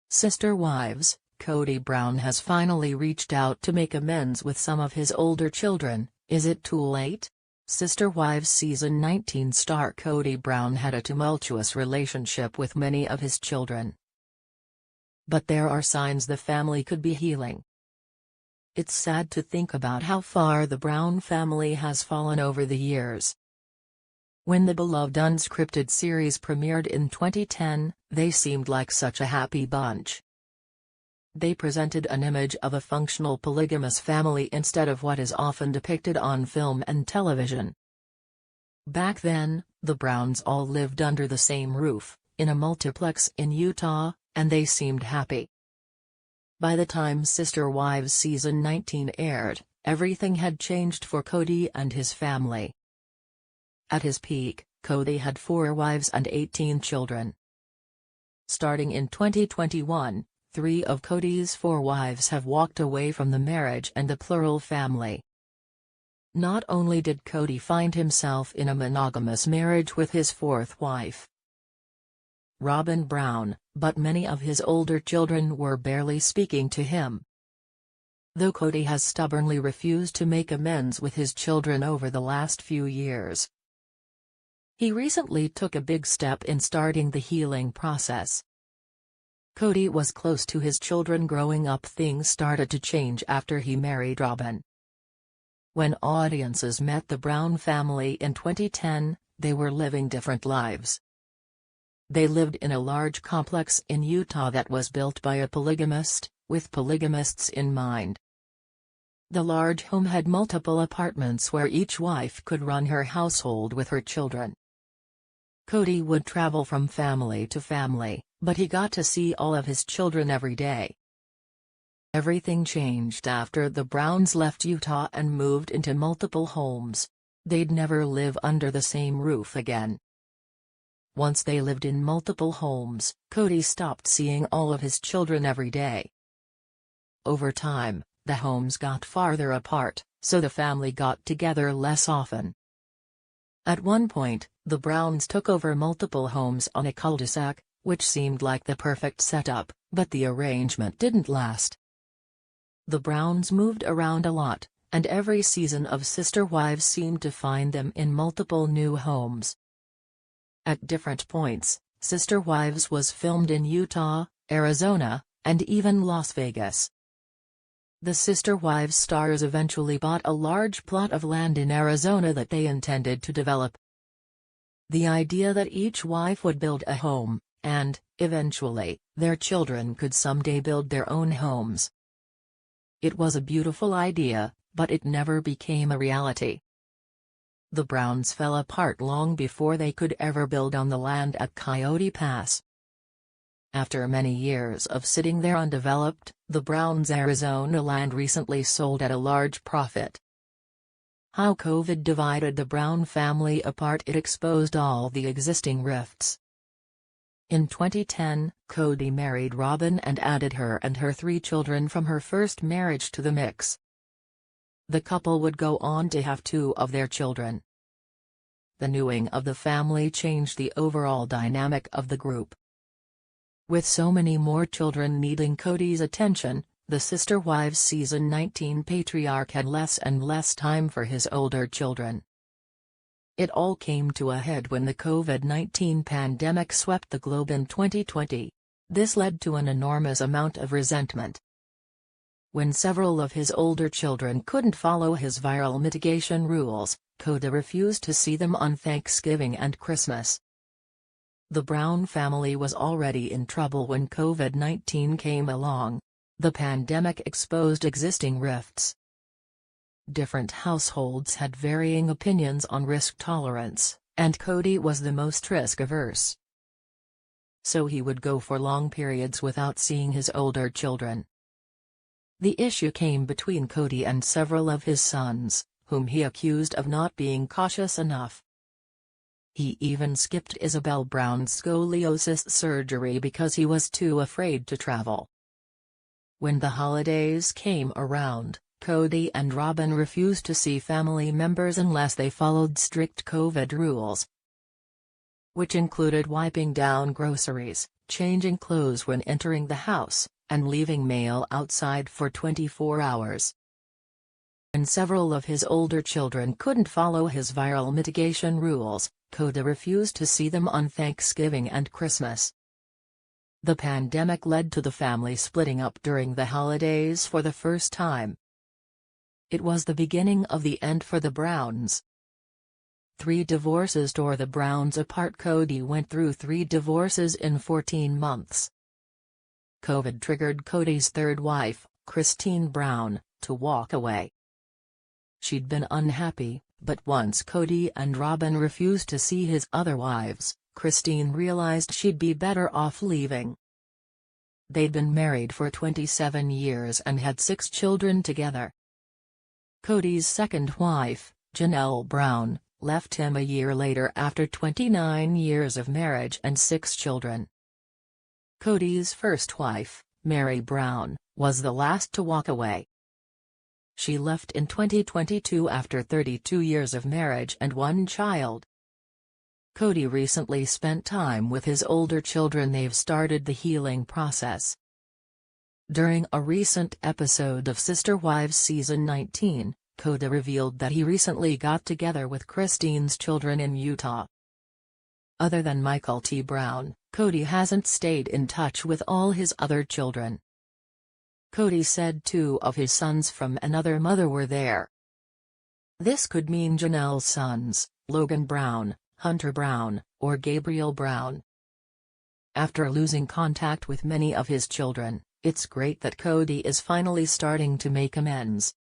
Sister Wives. Kody Brown has finally reached out to make amends with some of his older children. Is it too late? Sister Wives Season 19 star Kody Brown had a tumultuous relationship with many of his children. But there are signs the family could be healing. It's sad to think about how far the Brown family has fallen over the years. When the beloved unscripted series premiered in 2010, they seemed like such a happy bunch. They presented an image of a functional polygamous family instead of what is often depicted on film and television. Back then, the Browns all lived under the same roof, in a multiplex in Utah, and they seemed happy. By the time Sister Wives Season 19 aired, everything had changed for Kody and his family. At his peak, Kody had 4 wives and 18 children. Starting in 2021, 3 of Kody's 4 wives have walked away from the marriage and the plural family. Not only did Kody find himself in a monogamous marriage with his 4th wife, Robin Brown, but many of his older children were barely speaking to him. Though Kody has stubbornly refused to make amends with his children over the last few years, he recently took a big step in starting the healing process. Kody was close to his children growing up. Things started to change after he married Robin. When audiences met the Brown family in 2010, they were living different lives. They lived in a large complex in Utah that was built by a polygamist, with polygamists in mind. The large home had multiple apartments where each wife could run her household with her children. Kody would travel from family to family, but he got to see all of his children every day. Everything changed after the Browns left Utah and moved into multiple homes. They'd never live under the same roof again. Once they lived in multiple homes, Kody stopped seeing all of his children every day. Over time, the homes got farther apart, so the family got together less often. At one point, the Browns took over multiple homes on a cul-de-sac, which seemed like the perfect setup, but the arrangement didn't last. The Browns moved around a lot, and every season of Sister Wives seemed to find them in multiple new homes. At different points, Sister Wives was filmed in Utah, Arizona, and even Las Vegas. The Sister Wives stars eventually bought a large plot of land in Arizona that they intended to develop. The idea that each wife would build a home, and, eventually, their children could someday build their own homes. It was a beautiful idea, but it never became a reality. The Browns fell apart long before they could ever build on the land at Coyote Pass. After many years of sitting there undeveloped, the Browns' Arizona land recently sold at a large profit. How COVID divided the Brown family apart. It exposed all the existing rifts. In 2010, Kody married Robin and added her and her 3 children from her first marriage to the mix. The couple would go on to have 2 of their children. The newing of the family changed the overall dynamic of the group. With so many more children needing Kody's attention, the Sister Wives Season 19 patriarch had less and less time for his older children. It all came to a head when the COVID-19 pandemic swept the globe in 2020. This led to an enormous amount of resentment. When several of his older children couldn't follow his viral mitigation rules, Kody refused to see them on Thanksgiving and Christmas. The Brown family was already in trouble when COVID-19 came along. The pandemic exposed existing rifts. Different households had varying opinions on risk tolerance, and Kody was the most risk-averse. So he would go for long periods without seeing his older children. The issue came between Kody and several of his sons, whom he accused of not being cautious enough. He even skipped Isabel Brown's scoliosis surgery because he was too afraid to travel. When the holidays came around, Kody and Robin refused to see family members unless they followed strict COVID rules, which included wiping down groceries, changing clothes when entering the house, and leaving mail outside for 24 hours. And several of his older children couldn't follow his viral mitigation rules. Kody refused to see them on Thanksgiving and Christmas. The pandemic led to the family splitting up during the holidays for the first time. It was the beginning of the end for the Browns. 3 divorces tore the Browns apart. Kody went through 3 divorces in 14 months. COVID triggered Kody's third wife, Kody Brown, to walk away. She'd been unhappy, but once Kody and Robin refused to see his other wives, Kody realized she'd be better off leaving. They'd been married for 27 years and had 6 children together. Kody's second wife, Kody Brown, left him a year later after 29 years of marriage and 6 children. Kody's first wife, Mary Brown, was the last to walk away. She left in 2022 after 32 years of marriage and 1 child. Kody recently spent time with his older children. They've started the healing process. During a recent episode of Sister Wives Season 19, Kody revealed that he recently got together with Kody's children in Utah. Other than Michael T. Brown, Kody hasn't stayed in touch with all his other children. Kody said 2 of his sons from another mother were there. This could mean Janelle's sons, Logan Brown, Hunter Brown, or Gabriel Brown. After losing contact with many of his children, it's great that Kody is finally starting to make amends.